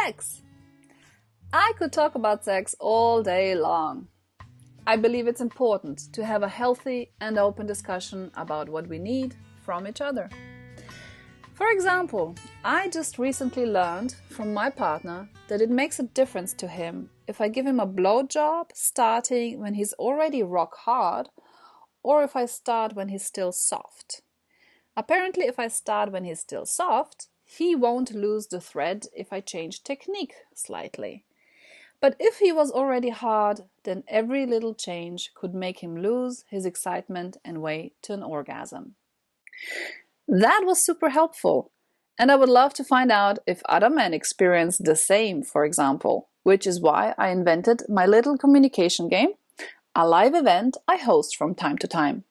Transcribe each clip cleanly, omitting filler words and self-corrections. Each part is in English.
Sex. I could talk about sex all day long. I believe it's important to have a healthy and open discussion about what we need from each other. For example, I just recently learned from my partner that it makes a difference to him if I give him a blowjob starting when he's already rock hard or if I start when he's still soft. Apparently, if I start when he's still soft, he won't lose the thread if I change technique slightly. But if he was already hard, then every little change could make him lose his excitement and way to an orgasm. That was super helpful, and I would love to find out if other men experience the same, for example, which is why I invented my little communication game, a live event I host from time to time.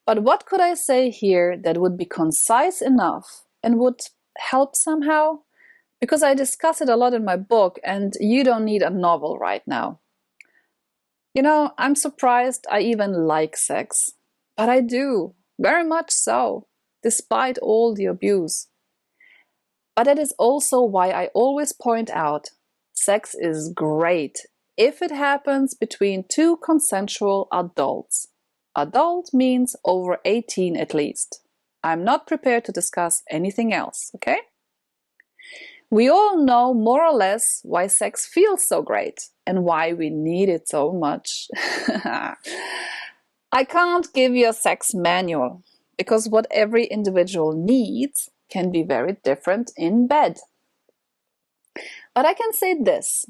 But what could I say here that would be concise enough and would help somehow? Because I discuss it a lot in my book, and you don't need a novel right now. You know, I'm surprised I even like sex. But I do, very much so, despite all the abuse. But that is also why I always point out, sex is great if it happens between two consensual adults. Adult means over 18 at least. I'm not prepared to discuss anything else, okay? We all know more or less why sex feels so great and why we need it so much. I can't give you a sex manual because what every individual needs can be very different in bed. But I can say this,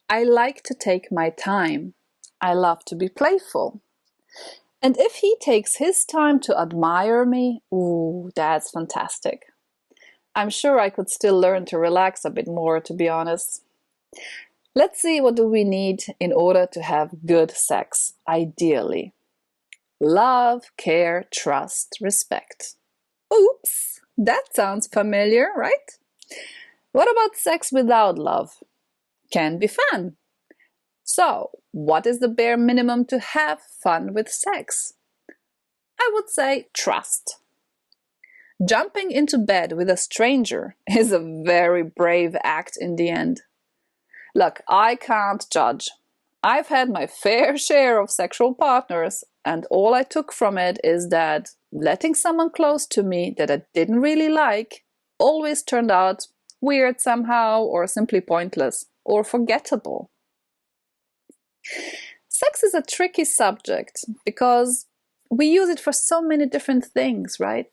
I like to take my time. I love to be playful. And if he takes his time to admire me, ooh, that's fantastic. I'm sure I could still learn to relax a bit more, to be honest. Let's see, what do we need in order to have good sex, ideally? Love, care, trust, respect. Oops, that sounds familiar, right? What about sex without love? Can be fun. So, what is the bare minimum to have fun with sex? I would say trust. Jumping into bed with a stranger is a very brave act in the end. Look, I can't judge. I've had my fair share of sexual partners, and all I took from it is that letting someone close to me that I didn't really like always turned out weird somehow, or simply pointless, or forgettable. Sex is a tricky subject because we use it for so many different things, right?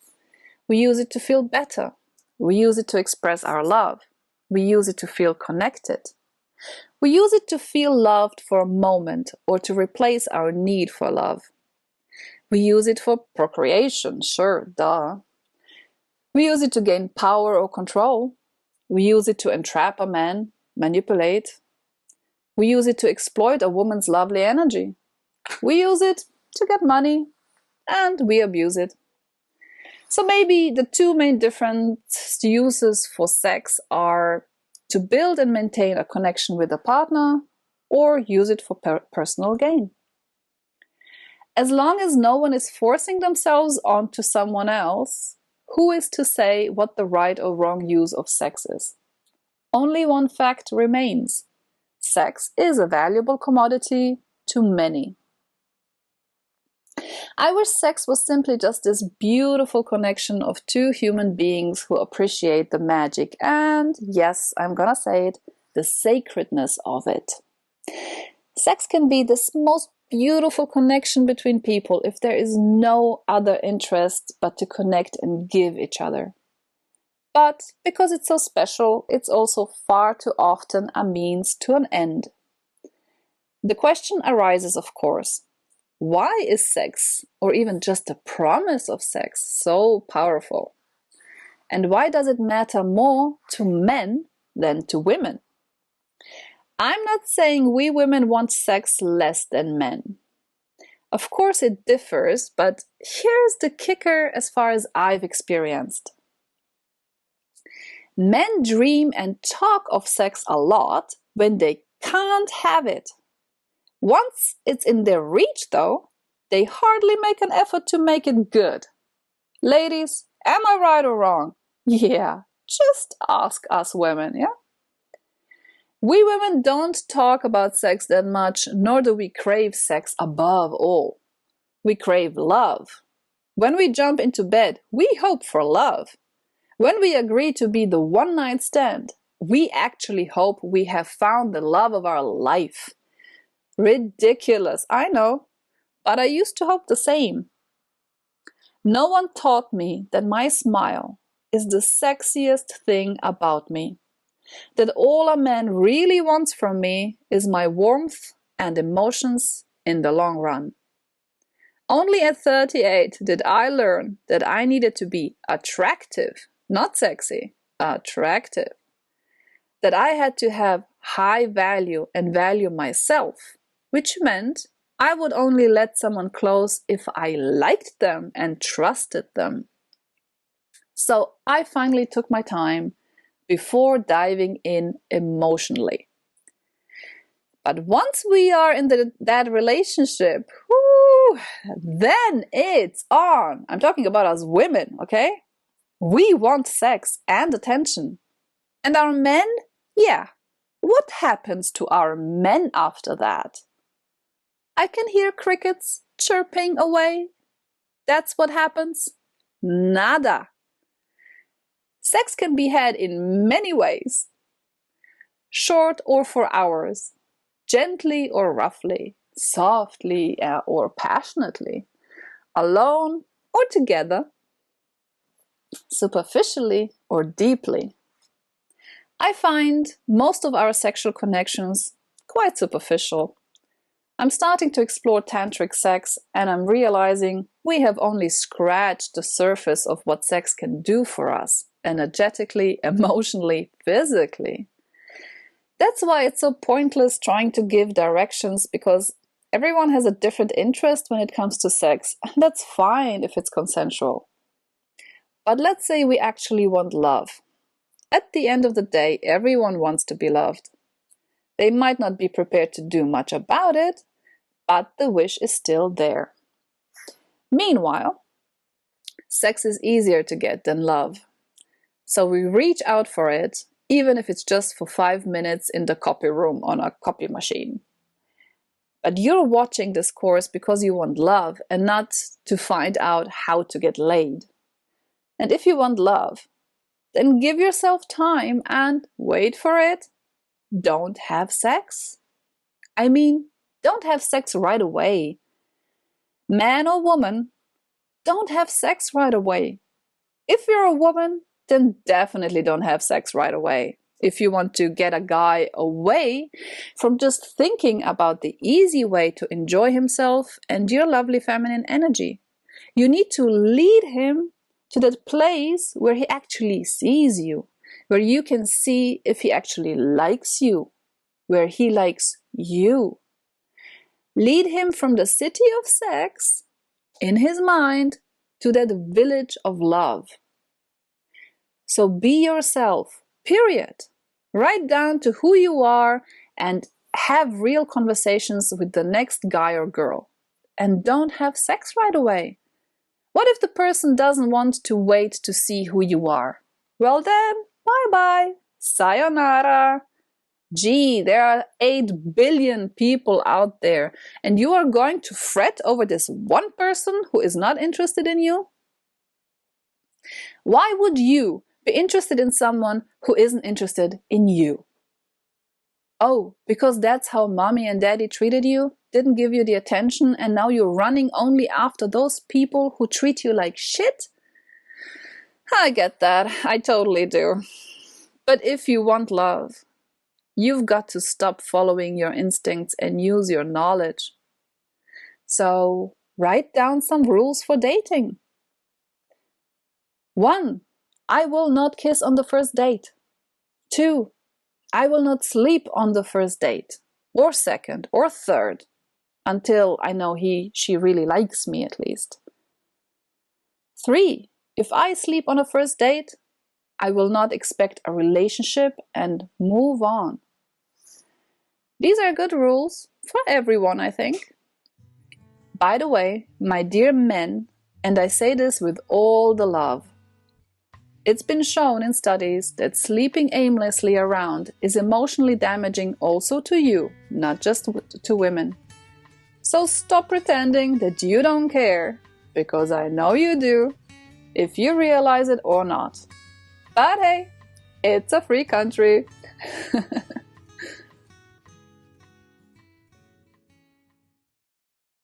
We use it to feel better. We use it to express our love. We use it to feel connected. We use it to feel loved for a moment or to replace our need for love. We use it for procreation, sure, duh. We use it to gain power or control. We use it to entrap a man, manipulate. We use it to exploit a woman's lovely energy. We use it to get money, and we abuse it. So maybe the two main different uses for sex are to build and maintain a connection with a partner or use it for personal gain. As long as no one is forcing themselves onto someone else, who is to say what the right or wrong use of sex is? Only one fact remains. Sex is a valuable commodity to many. I wish sex was simply just this beautiful connection of two human beings who appreciate the magic and, yes, I'm gonna say it, the sacredness of it. Sex can be this most beautiful connection between people if there is no other interest but to connect and give each other. But because it's so special, it's also far too often a means to an end. The question arises, of course, why is sex, or even just the promise of sex, so powerful? And why does it matter more to men than to women? I'm not saying we women want sex less than men. Of course it differs, but here's the kicker as far as I've experienced. Men dream and talk of sex a lot when they can't have it. Once it's in their reach, though, they hardly make an effort to make it good. Ladies, am I right or wrong? Yeah, just ask us women, yeah? We women don't talk about sex that much, nor do we crave sex above all. We crave love. When we jump into bed, we hope for love. When we agree to be the one-night stand, we actually hope we have found the love of our life. Ridiculous, I know, but I used to hope the same. No one taught me that my smile is the sexiest thing about me. That all a man really wants from me is my warmth and emotions in the long run. Only at 38 did I learn that I needed to be attractive, not sexy, attractive. That I had to have high value and value myself, which meant I would only let someone close if I liked them and trusted them. So I finally took my time before diving in emotionally. But once we are in that relationship, then it's on. I'm talking about us women, okay? We want sex and attention. And our men? Yeah. What happens to our men after that? I can hear crickets chirping away. That's what happens? Nada. Sex can be had in many ways. Short or for hours, gently or roughly, softly or passionately, alone or together, superficially or deeply. I find most of our sexual connections quite superficial. I'm starting to explore tantric sex and I'm realizing we have only scratched the surface of what sex can do for us, energetically, emotionally, physically. That's why it's so pointless trying to give directions, because everyone has a different interest when it comes to sex, and that's fine if it's consensual. But let's say we actually want love. At the end of the day, everyone wants to be loved. They might not be prepared to do much about it, but the wish is still there. Meanwhile, sex is easier to get than love. So we reach out for it, even if it's just for 5 minutes in the copy room on a copy machine. But you're watching this course because you want love and not to find out how to get laid. And if you want love, then give yourself time and wait for it. Don't have sex. I mean, don't have sex right away. Man or woman, don't have sex right away. If you're a woman, then definitely don't have sex right away. If you want to get a guy away from just thinking about the easy way to enjoy himself and your lovely feminine energy, you need to lead him to that place where he actually sees you, where you can see if he actually likes you, where he likes you. Lead him from the city of sex, in his mind, to that village of love. So be yourself, period. Right down to who you are and have real conversations with the next guy or girl. And don't have sex right away. What if the person doesn't want to wait to see who you are? Well then, bye-bye. Sayonara. Gee, there are 8 billion people out there, and you are going to fret over this one person who is not interested in you? Why would you be interested in someone who isn't interested in you? Oh, because that's how mommy and daddy treated you? Didn't give you the attention, and now you're running only after those people who treat you like shit? I get that. I totally do. But if you want love, you've got to stop following your instincts and use your knowledge. So write down some rules for dating. 1. I will not kiss on the first date. 2. I will not sleep on the first date, or second, or third, until I know she really likes me at least. 3. If I sleep on a first date, I will not expect a relationship and move on. These are good rules for everyone, I think. By the way, my dear men, and I say this with all the love, It's been shown in studies that sleeping aimlessly around is emotionally damaging also to you, not just to women. So stop pretending that you don't care, because I know you do, if you realize it or not. But hey, it's a free country.